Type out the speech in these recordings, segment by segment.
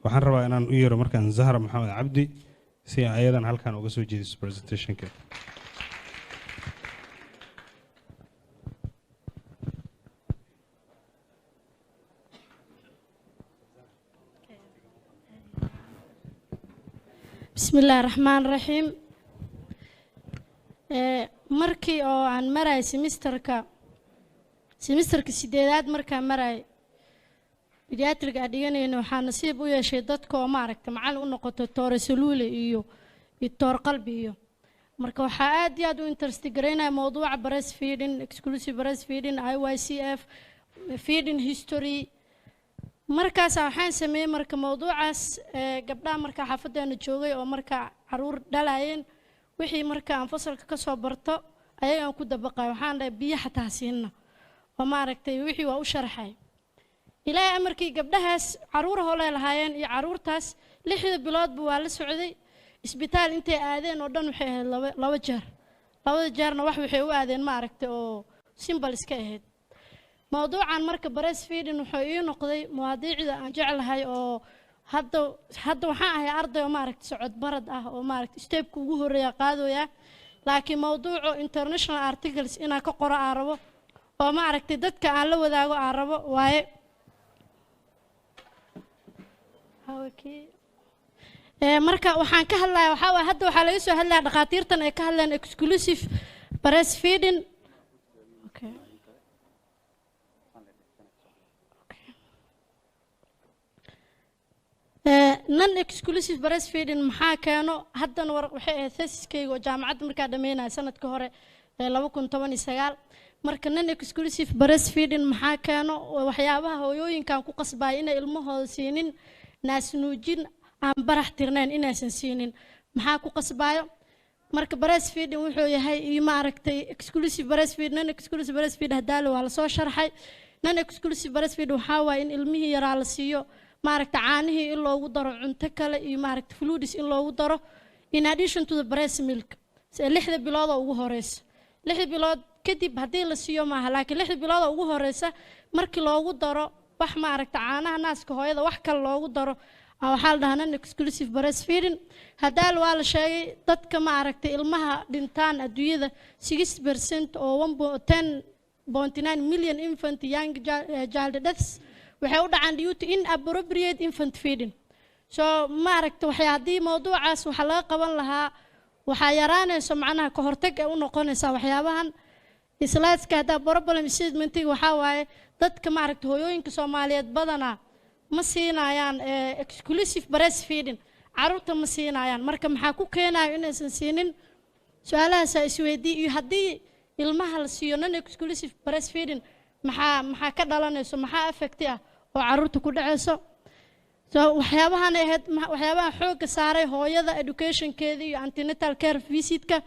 waxaan rabaa inaan u yeero markaan Zahra Maxamed Cabdi si ayadan halkan uga soo jeediso presentation-ka. بسم الله الرحمن الرحيم. markii oo aan maray semesterka sideedaad markaan maray pediatric adiganayna waxaan nasiib u yeeshay dadka oo maaragtay macallin u noqoto Toore Saluule iyo Toor Qalbi iyo marka waxa aad iyo aad u interest gareynaa mowduuca breastfeeding, exclusive breastfeeding, IYCF, feeding history. markaas waxaan sameeyay marka mowduucaas gabdhaha marka xafadeena joogay oo marka caruur dhalayeen wixii marka aan fasalka ka soo barto ayagaan ku dabaqay waxaan dhahay biyo xataa siinna oo maaragtay wixii waa u sharaxay ilaa amarkii gabdhahaas caruur hore lahaayeen iyo caruurtaas 6 bilood waa la socday isbitaal intay aadeen oo dhan waxay ahayd laba jeerna wax waxay u aadeen maaragtay oo simple iska ahayd موضوعاً مركب breastfeeding وحيو نقضي مواضيع عن جعلها أو هذا وحنا هي أرض ومارك سعود برد ومارك استيب كوجه الرياقادو يا لكن موضوع international articles إنا كقراء عربة ومارك تدت كعلو وذاو عربة وهي هوكي مركب وحنا كهلا وحاول هذا وحلا يسوي هلا دكاترتنا كهلا exclusive breastfeeding. non-exclusive breastfeeding maxaa keeno haddana waxay ahayd thesiskayga oo jaamacadda markaa dhammeynaya sanadka hore 2019 marka non-exclusive breastfeeding maxaa keeno waxyaabaha hooyooyinkan ku qasbaya inay ilmahooda siinin naasnuujin aan barax tirnayn inaysan siinin maxaa ku qasbayo marka breastfeeding wuxuu yahay maaragtay exclusive breastfeeding non-exclusive breastfeeding hadaalo waa la soo sharxay non-exclusive breastfeeding waxaa waaye in ilmihii yaraa la siiyo maaragta caanihii in loogu daro cunto kale iyo maaragta fluids in loogu daro in addition to the breast milk 6 bilood oo ugu horeysa 6 bilood kadib hadii la siiyo maaha laakiin 6 bilood oo ugu horeysa markii loogu daro wax maaragta caanaha naaska hooyada wax kale loogu daro waxa la dhahaa exclusive breastfeeding hadaal waa la sheegay dadka maaragta ilmaha dhintaan adduunyada 6% oo 1.9 million infant young child deaths waxay u dhacaan due to inappropriate infant feeding so maaragta waxyaadii mowduucaas waxa laga qaban lahaa waxa yaraanayso macnaha ka hortag ay u noqonaysa waxyaabahan slideska hada problem statement waxa waaye dadka maaragta hooyooyinka Soomaaliyeed badana ma siinayaan exclusive breastfeeding caruurta ma siinayaan marka maxaa ku keenayo inaysan siinin su'aalahaas ay isweydiin iyo hadii ilmaha la siiyo non exclusive breastfeeding maxaa ka dhalanayso maxaa effect ah oo caruurta ku dhacayso so waxyaabahan ahayd waxyaabaha xoogga saaray hooyada education-keeda iyo antenatal care visit-ka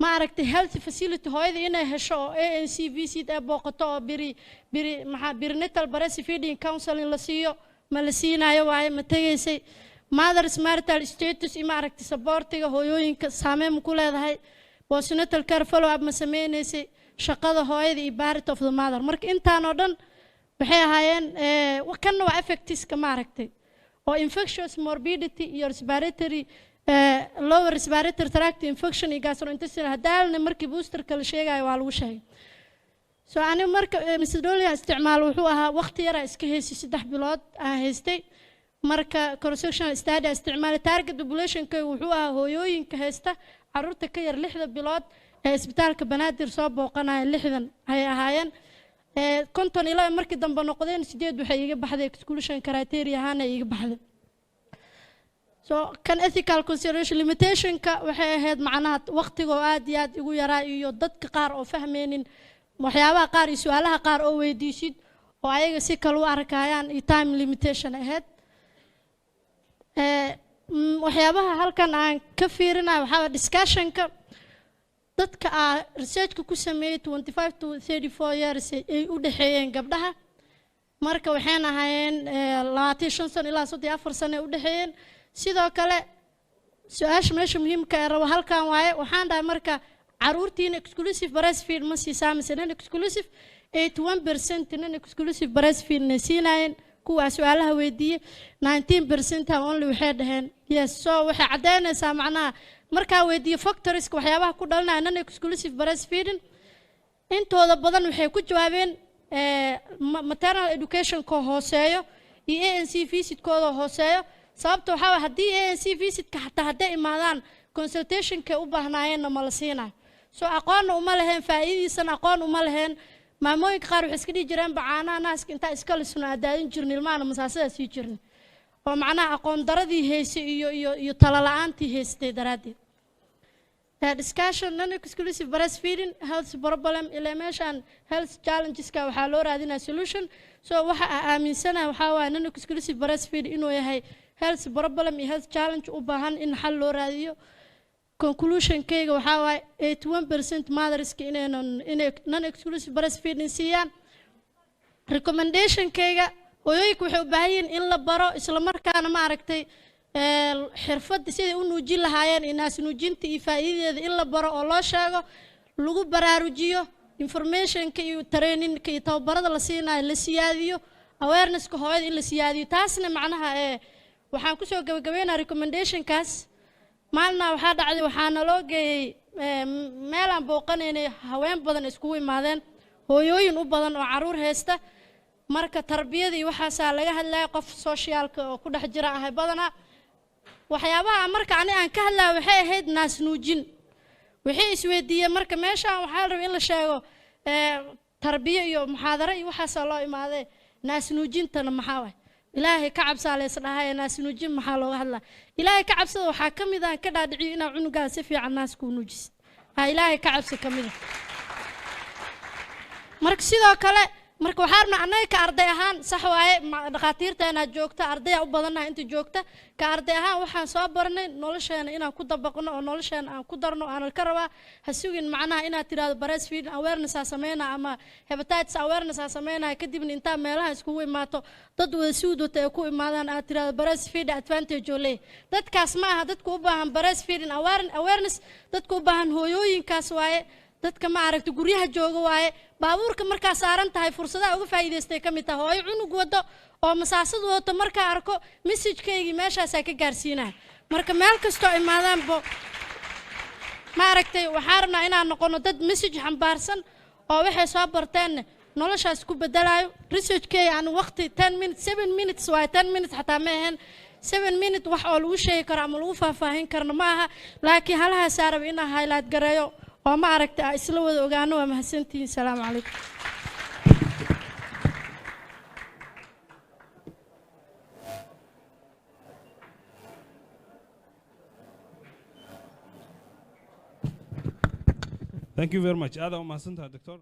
maaragtay health facility hooyada inay hesho oo ANC visit ee booqato oo perinatal breastfeeding counseling la siiyo ma la siinayo waaye ma tagaysay mother's marital status iyo maaragtay supportiga hooyooyinka saameyn ku leedahay postnatal care follow up ma sameynaysay shaqada hooyada iyo birth of the mother marka intaan oo dhan waxay ahaayeen kan waa effects-ka maaragtay oo infectious morbidity iyo respiratory lower respiratory tract infection iyo gastrointestinal hadaalna markii boosterka la sheegayo waa lagu sheegay so ani marka methodology isticmaal wuxuu ahaa waqti yar iska heysay 3 bilood aan haystay marka cross-sectional study isticmaal target population-ka wuxuu ahaa hooyooyinka haysta caruurta ka yar 6 bilood isbitaalka Banaadir soo booqanaya 60 ay ahaayeen konton ilaa markii dambe noqdeen 8 waxay iga baxday exclusion criteria ahaan ay iga baxday so kan ethical consideration limitation ka waxay ahayd macnaha waqtiga oo aad iyo aad ugu yaraa iyo dadka qaar oo fahmeenin waxyaabaha qaar iyo su'aalaha qaar oo weydiisid oo ayaga si kale u arkayaan iyo time limitation ahayd waxyaabaha halkan aan ka fiirinayo waxa discussion-ka dadka research-ka ku sameeyay 25 to 34 years ay u dhaxeeyeen gabdhaha marka waxaan ahaayeen 25 sano ilaa 34 sano u dhaxeeyeen sidoo kale su'aasha meesha muhiimka ah rabo halkan waaye waxaan dhahay marka caruurtiin exclusive breastfeed ma siisaa mise exclusive 81% exclusive breastfeed siinayeen kuwa su'aalaha weydiiyey 19% only waxay dhaheen yes. So waxay cadeynaysaa macnaha markaa weydiiyo factories waxyaabaha ku dhalinaya non exclusive breastfeeding intooda badan waxay ku jawaabeen maternal education ko hooseeyo iyo ANC visit kooda hooseeyo. sababta waxa ah haddii ANC visit ka xataa hadday imaadaan consultation ka u baahnaayeen ma la siinayo. So aqoon uma lahayn faa'iideysan aqoon uma lahayn maamooyinka qaar waxay iska dhigi jireen bacaanaha naaska inta iska lisno aadaadin jirnay ilmaana masaasada sii jirnay oo macnaha aqoon daradii heysay iyo talo la'aantii heystay daraaddeed. Discussion non exclusive breastfeeding health problem elimination health challenges ka waxaa loo raadinaa solution. So waxa aaminsanahay waxa waa non exclusive breastfeeding inuu yahay health problem iyo health challenge u baahan in xal loo raadiyo. Conclusion kayga waxa waa 81% mothers inay non exclusive breastfeeding siiyaan. Recommendation kayga hooyooyinka waxay u baahan yihiin in la baro isla markaana ma aragtay xirfad sidii u nuujin lahaayeen inaas nuujinta iyo faa'iideeda in la baro oo loo sheego lagu baraarujiyo information-ka iyo training-ka iyo tababarada la siinayo la siyaadiyo awareness-ka hooyada in la siyaadiyo. taasna macnaha waxaan ku soo gabagabeynaa recommendation-kaas. maalna waxaa dhacday waxaana loo geeyey meel aan booqanaynay haween badan iskugu imaadeen hooyooyin u badan oo caruur haysta marka tarbiyada iyo waxaasaa laga hadlaya qof socialka oo ku dhex jira ahay badanaa waxyaabaha marka aan ka hadlaa waxay ahayd naas nuujin. waxay isweydiiyeen marka meeshaan waxaa la rabaa in la sheego tarbiya iyo muxaadaro iyo waxaasaa loo imaaday naas nuujintana maxaa waay ilaahay ka cabsaa lees dhahay naas nuujin maxaa looga hadlaa. ilaahay ka cabsada waxaa ka mid ah ka dhaadhiciyo inaa cunugaa si fiican naas ku nuujisid ilaahay ka cabsi ka mid ah. marka sidoo kale marka waxaa rabnaa annaga ka arday ahaan sax waaye dhakhaatiirteena joogta ardaya u badanahay inta joogta ka arday ahaan waxaan soo baranay nolosheena inaan ku dabaqno oo nolosheena aan ku darno aan ka rabaa ha sugin macnaha inaad tiraahdo breastfeeding awareness aa sameynaa ama hepatitis awareness aa sameynaa kadibna intaa meelaha iskugu imaato dad wada suud wata ay ku imaadaan aad tiraahdo breastfeeding advantage oo leeyahay. dadkaas ma aha dadku u baahan breastfeeding awareness dadku u baahan hooyooyinkaas waaye dadka ma aragtay guryaha jooga waaye baabuurka markaa saaran tahay fursadaha uga faa'iideystay ka mid tahay hooyo cunug wado oo masaasadu wato markaa arko message-kaygii meeshaasaa ka gaarsiinaya. marka meel kastoo imaadaanbo ma aragtay waxaa rabnaa inaan noqono dad message xambaarsan oo waxay soo barteen noloshaas ku bedelayo. research-kayga aan waqti 10 minutes 7 minutes waaye 10 minutes xataa ma ahayn 7 minutes wax oo lagu sheegi karo ama lagu faahfaahin karno ma aha laakiin halahaasaa raba inaan highlight gareeyo oo ma aragtay isla wada ogaano. waa mahadsantihiin. salaamu calaykum. Thank you very much. aad u mahadsantahay doctor.